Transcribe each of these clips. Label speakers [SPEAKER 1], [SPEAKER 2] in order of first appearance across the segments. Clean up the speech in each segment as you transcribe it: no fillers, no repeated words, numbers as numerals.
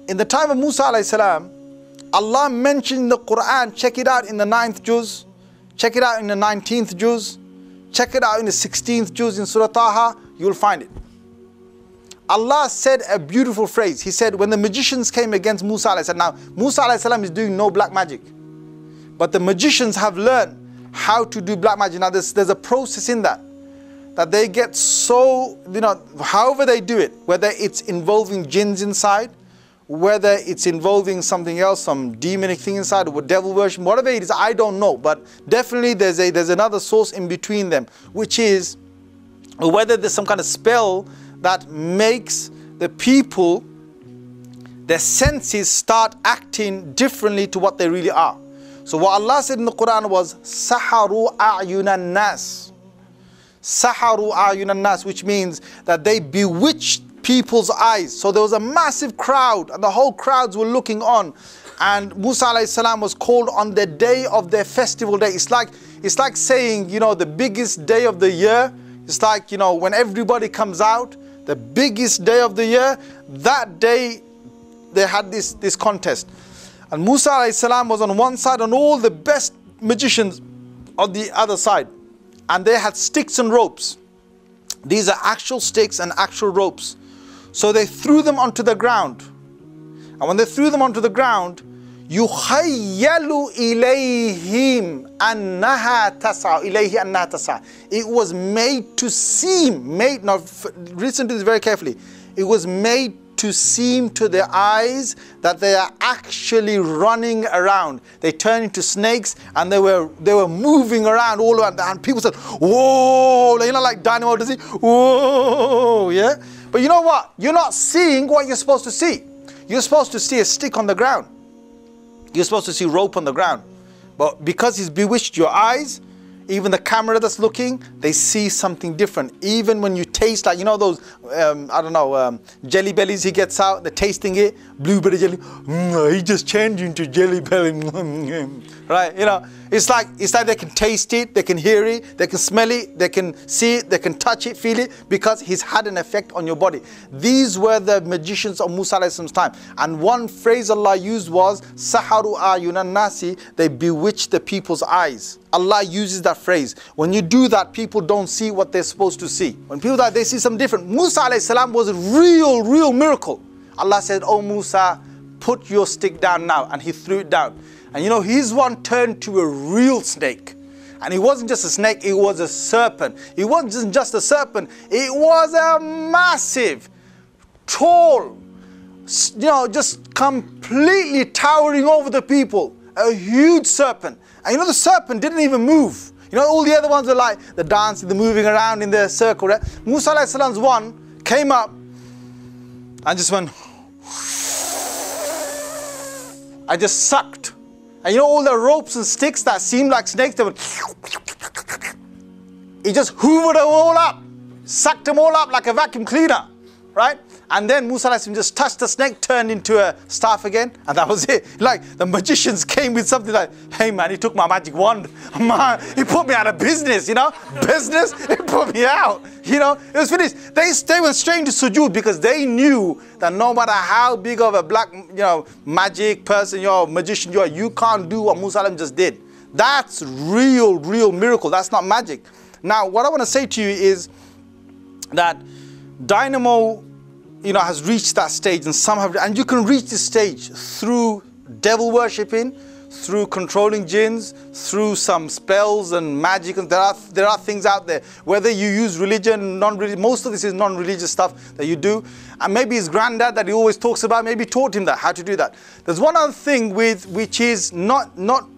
[SPEAKER 1] in the time of Musa alayhi salam, Allah mentioned in the Quran, check it out in the 9th juz, check it out in the 19th juz, check it out in the 16th juz in Surah Taha, you'll find it. Allah said a beautiful phrase. He said, when the magicians came against Musa alayhi salam, now Musa alayhi salam is doing no black magic, but the magicians have learned how to do black magic. Now there's a process in that they get so, however they do it, whether it's involving jinns inside, whether it's involving something else, some demonic thing inside, or devil worship, whatever it is, I don't know. But definitely there's another source in between them, which is whether there's some kind of spell that makes the people, their senses start acting differently to what they really are. So what Allah said in the Quran was, Saharu a'yunan nas. Saharu a'yunan nas, which means that they bewitched people's eyes. So there was a massive crowd, and the whole crowds were looking on. And Musa alayhi salam was called on the day of their festival day. It's like saying, the biggest day of the year. It's like, when everybody comes out, the biggest day of the year, that day they had this contest. And Musa alayhi salam was on one side and all the best magicians on the other side. And they had sticks and ropes. These are actual sticks and actual ropes. So they threw them onto the ground. And when they threw them onto the ground, يُخَيَّلُ إِلَيْهِمْ أَنَّهَا تَسْعَى إِلَيْهِ أَنَّهَا تَسْعَى. It was made to seem, now listen to this very carefully. It was made to seem to their eyes that they are actually running around. They turned into snakes and they were moving around all around. And people said, whoa, like dynamo, does it? Whoa, yeah? But you know what? You're not seeing what you're supposed to see. You're supposed to see a stick on the ground. You're supposed to see rope on the ground. But because he's bewitched your eyes, even the camera that's looking, they see something different. Even when you taste, like, those, jelly bellies he gets out, they're tasting it, blueberry jelly, he just changed into jelly belly, right? It's like they can taste it, they can hear it, they can smell it, they can see it, they can touch it, feel it, because he's had an effect on your body. These were the magicians of Musa alayhi salam's time. And one phrase Allah used was, Saharu ayunan nasi, they bewitched the people's eyes. Allah uses that phrase. When you do that, people don't see what they're supposed to see. When people die, they see something different. Musa alayhi salam was a real miracle. Allah said, oh Musa, put your stick down now. And he threw it down. And his one turned to a real snake. And it wasn't just a snake, it was a serpent. It wasn't just a serpent, it was a massive, tall, just completely towering over the people. A huge serpent. And the serpent didn't even move. All the other ones are like the dancing, the moving around in the circle. Right? Musa alayhi salam's one came up and just went, I just sucked. And all the ropes and sticks that seemed like snakes, they went, he just hoovered them all up, sucked them all up like a vacuum cleaner, right? And then Musa alayhi salam just touched the snake, turned into a staff again, and that was it. Like the magicians came with something like, hey man, he took my magic wand. Man, he put me out of business, business, he put me out. It was finished. They went straight into sujood because they knew that no matter how big of a black, magic person, magician you are, you can't do what Musa alayhi salam just did. That's real miracle. That's not magic. Now, what I want to say to you is that dynamo, has reached that stage, and some have, and you can reach this stage through devil worshipping, through controlling jinns, through some spells and magic, and there are things out there. Whether you use religion, non-religious, most of this is non-religious stuff that you do. And maybe his granddad that he always talks about, maybe taught him that, how to do that. There's one other thing which is not,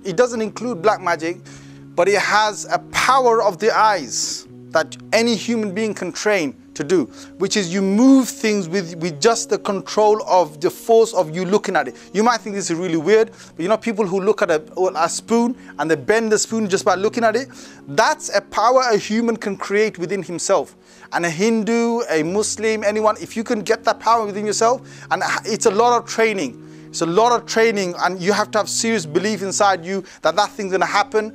[SPEAKER 1] it doesn't include black magic, but it has a power of the eyes that any human being can train to do, which is you move things with just the control of the force of you looking at it. You might think this is really weird, but people who look at a spoon and they bend the spoon just by looking at it, that's a power a human can create within himself. And a Hindu, a Muslim, anyone, if you can get that power within yourself, and it's a lot of training. It's a lot of training, and you have to have serious belief inside you that thing's gonna happen.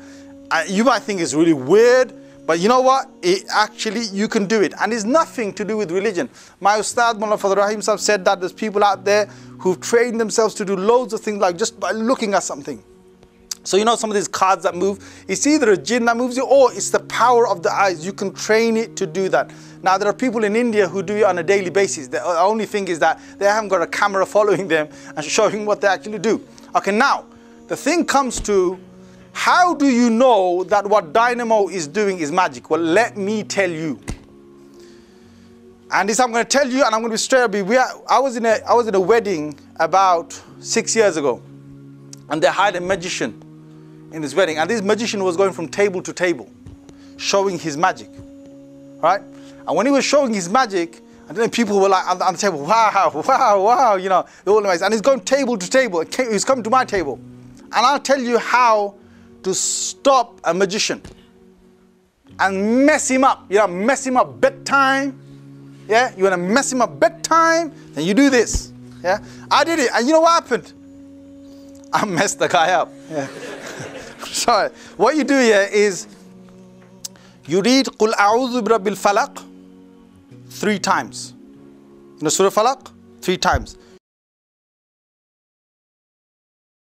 [SPEAKER 1] You might think it's really weird, But you know what? You can do it. And it's nothing to do with religion. My Ustad, Mullah Fadl Rahim Sahib, said that there's people out there who've trained themselves to do loads of things like just by looking at something. So you know some of these cards that move, it's either a jinn that moves you or it's the power of the eyes. You can train it to do that. Now there are people in India who do it on a daily basis. The only thing is that they haven't got a camera following them and showing what they actually do. Okay, now the thing comes to, how do you know that what dynamo is doing is magic? Well, let me tell you. And this I'm going to tell you, and I'm going to be straight up. I was in a wedding about 6 years ago, and they hired a magician in this wedding, and this magician was going from table to table, showing his magic, right? And when he was showing his magic, and then people were like on the table, wow, wow, wow, you know, they're all amazed. And he's going table to table. He's coming to my table, and I'll tell you how to stop a magician and mess him up. You know, mess him up bedtime. Yeah, you want to mess him up bedtime, then you do this. Yeah, I did it, and you know what happened? I messed the guy up. Yeah. Sorry. What you do here is you read Qul A'udhu Birabbil Falaq 3 times. You know Surah Falaq? 3 times.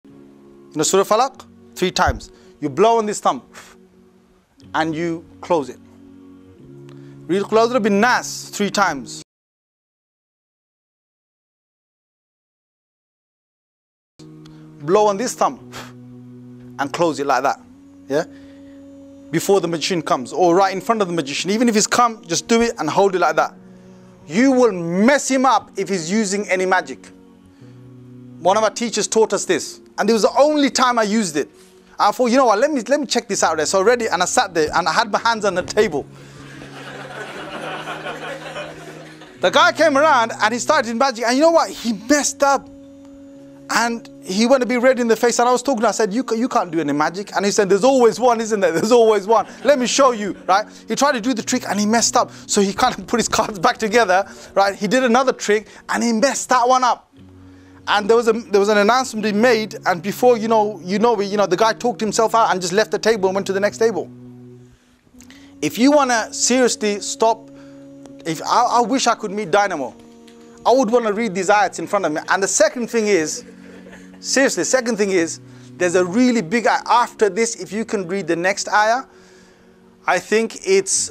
[SPEAKER 1] You know Surah Falaq? 3 times. You blow on this thumb and you close it. Read Qul A'udhu Birabbin Nas 3 times. Blow on this thumb and close it like that. Yeah? Before the magician comes, or right in front of the magician. Even if he's come, just do it and hold it like that. You will mess him up if he's using any magic. One of our teachers taught us this, and it was the only time I used it. I thought, you know what, let me check this out there. So ready, and I sat there and I had my hands on the table. The guy came around and he started his magic, and you know what, he messed up. And he went to be red in the face, and I was talking, I said, you can't do any magic. And he said, there's always one, isn't there? There's always one. Let me show you, right? He tried to do the trick and he messed up. So he kind of put his cards back together, right? He did another trick and he messed that one up. And there was an announcement he made, and before the guy talked himself out and just left the table and went to the next table. If you want to seriously stop, I wish I could meet Dynamo. I would want to read these ayats in front of me. And the second thing is, seriously, second thing is, there's a really big ayah. After this, if you can read the next ayah, I think it's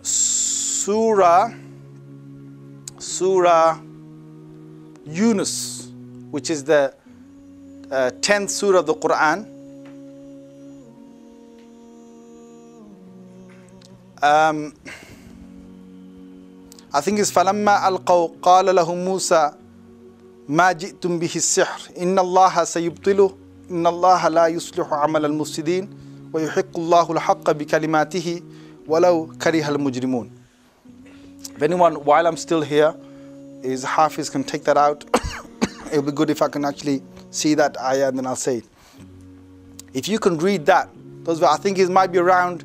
[SPEAKER 1] Surah Yunus, which is the 10th surah of the Quran. I think it's فَلَمَّا أَلْقَوْا قَالَ لَهُمْ مُوسَى مَا جِئْتُمْ بِهِ السِّحْرِ إِنَّ اللَّهَ سَيُبْطِلُهُ إِنَّ اللَّهَ لَا يُصْلِحُ عَمَلَ الْمُفْسِدِينَ وَيُحِقُّ اللَّهُ الْحَقَّ بِكَلِمَاتِهِ وَلَوْ كَرِهَ الْمُجْرِمُونَ. If anyone, while I'm still here, is Hafiz can take that out, it would be good if I can actually see that ayah and then I'll say it. If you can read that, I think it might be around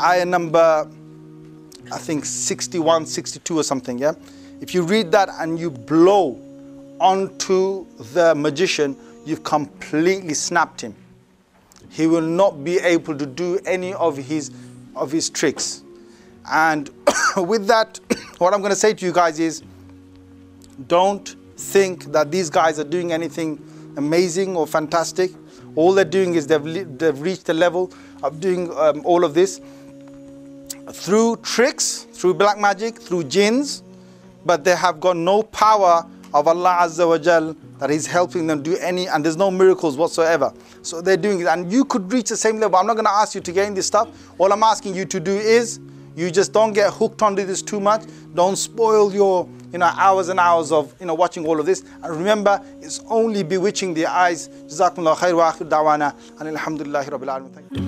[SPEAKER 1] ayah number, I think 61, 62 or something, yeah? If you read that and you blow onto the magician, you've completely snapped him. He will not be able to do any of his tricks. And with that, what I'm going to say to you guys is, don't think that these guys are doing anything amazing or fantastic. All they're doing is they've reached the level of doing all of this through tricks, through black magic, through jinns, but they have got no power of Allah Azza wa Jal that is helping them do any, and there's no miracles whatsoever. So they're doing it, and you could reach the same level. I'm not going to ask you to gain this stuff. All I'm asking you to do is, you just don't get hooked onto this too much. Don't spoil your hours and hours of watching all of this. And remember, it's only bewitching the eyes. Jazakumullah khair wa akhir da'wana and alhamdulillahi rabbil alamin.